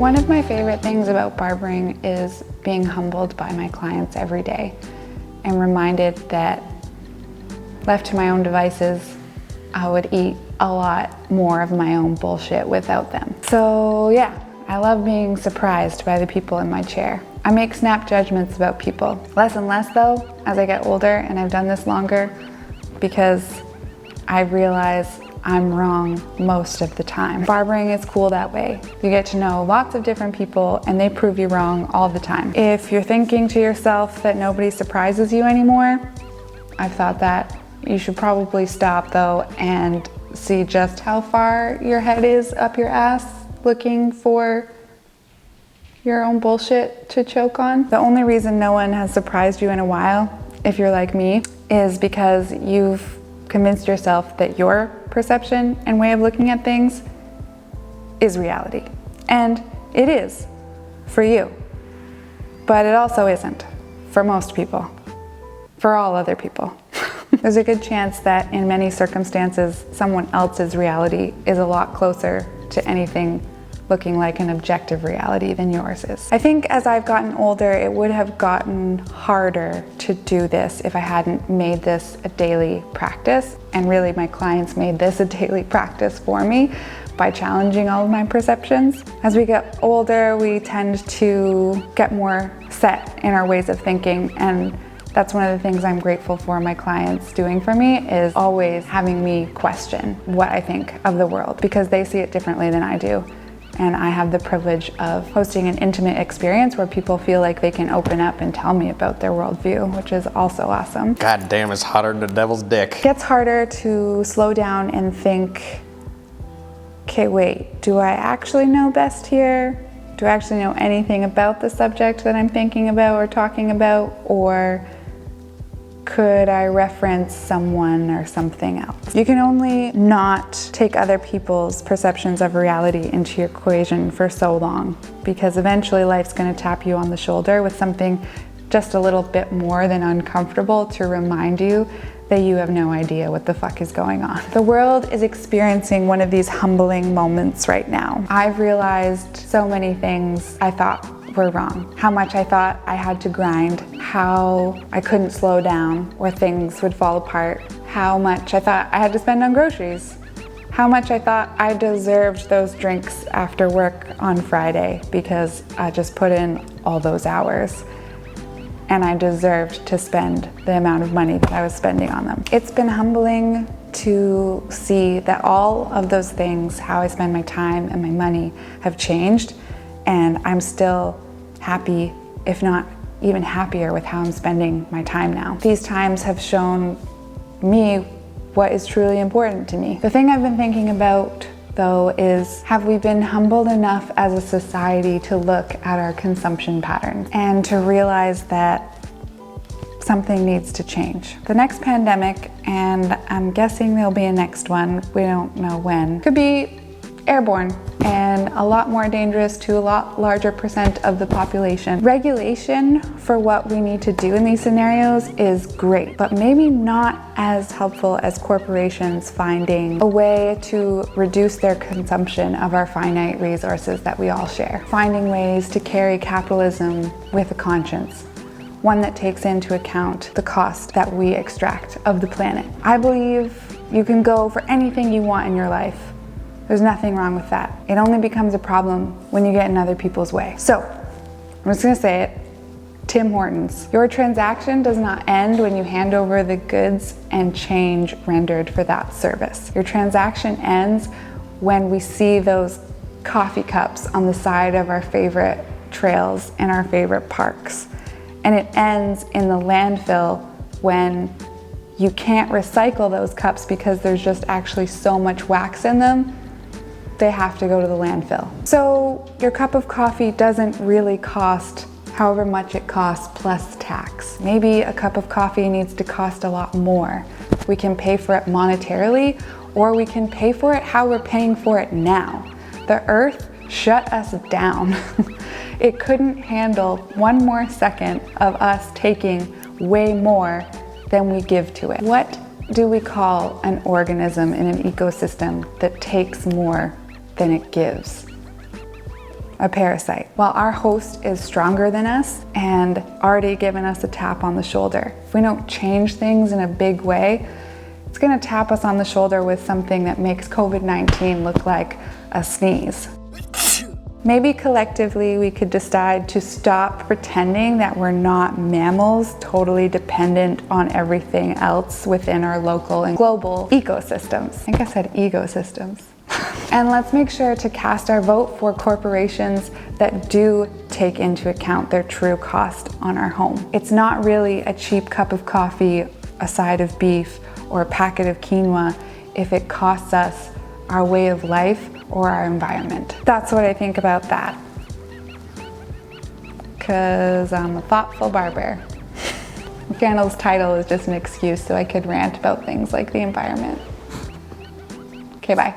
One of my favorite things about barbering is being humbled by my clients every day and reminded that left to my own devices, I would eat a lot more of my own bullshit without them. So yeah, I love being surprised by the people in my chair. I make snap judgments about people. Less and less though, as I get older and I've done this longer, because I realize I'm wrong most of the time. Barbering is cool that way. You get to know lots of different people and they prove you wrong all the time. If you're thinking to yourself that nobody surprises you anymore, I've thought that. You should probably stop though and see just how far your head is up your ass looking for your own bullshit to choke on. The only reason no one has surprised you in a while, if you're like me, is because you've convinced yourself that your perception and way of looking at things is reality. And it is for you, but it also isn't for most people, for all other people. There's a good chance that in many circumstances, someone else's reality is a lot closer to anything looking like an objective reality than yours is. I think as I've gotten older, it would have gotten harder to do this if I hadn't made this a daily practice. And really my clients made this a daily practice for me by challenging all of my perceptions. As we get older, we tend to get more set in our ways of thinking, and that's one of the things I'm grateful for my clients doing for me, is always having me question what I think of the world, because they see it differently than I do. And I have the privilege of hosting an intimate experience where people feel like they can open up and tell me about their worldview, which is also awesome. God damn, it's hotter than the devil's dick. It gets harder to slow down and think, okay, wait, do I actually know best here? Do I actually know anything about the subject that I'm thinking about or talking about? Or could I reference someone or something else? You can only not take other people's perceptions of reality into your equation for so long, because eventually life's gonna tap you on the shoulder with something just a little bit more than uncomfortable to remind you that you have no idea what the fuck is going on. The world is experiencing one of these humbling moments right now. I've realized so many things I thought were wrong. How much I thought I had to grind, how I couldn't slow down or things would fall apart, how much I thought I had to spend on groceries, how much I thought I deserved those drinks after work on Friday because I just put in all those hours and I deserved to spend the amount of money that I was spending on them. It's been humbling to see that all of those things, how I spend my time and my money, have changed, and I'm still happy, if not even happier, with how I'm spending my time now. These times have shown me what is truly important to me. The thing I've been thinking about though is, have we been humbled enough as a society to look at our consumption patterns and to realize that something needs to change? The next pandemic, and I'm guessing there'll be a next one, we don't know when, could be airborne and a lot more dangerous to a lot larger percent of the population. Regulation for what we need to do in these scenarios is great, but maybe not as helpful as corporations finding a way to reduce their consumption of our finite resources that we all share. Finding ways to carry capitalism with a conscience, one that takes into account the cost that we extract of the planet. I believe you can go for anything you want in your life. There's nothing wrong with that. It only becomes a problem when you get in other people's way. So, I'm just gonna say it, Tim Hortons. Your transaction does not end when you hand over the goods and change rendered for that service. Your transaction ends when we see those coffee cups on the side of our favorite trails and our favorite parks. And it ends in the landfill when you can't recycle those cups because there's just actually so much wax in them. They have to go to the landfill. So your cup of coffee doesn't really cost however much it costs plus tax. Maybe a cup of coffee needs to cost a lot more. We can pay for it monetarily, or we can pay for it how we're paying for it now. The earth shut us down. It couldn't handle one more second of us taking way more than we give to it. What do we call an organism in an ecosystem that takes more than it gives? a parasite. While our host is stronger than us and already given us a tap on the shoulder. If we don't change things in a big way, it's gonna tap us on the shoulder with something that makes COVID-19 look like a sneeze. Maybe collectively we could decide to stop pretending that we're not mammals, totally dependent on everything else within our local and global ecosystems. I think I said ecosystems. And let's make sure to cast our vote for corporations that do take into account their true cost on our home. It's not really a cheap cup of coffee, a side of beef, or a packet of quinoa if it costs us our way of life or our environment. That's what I think about that. Because I'm a thoughtful barber. The channel's title is just an excuse so I could rant about things like the environment. Okay, bye.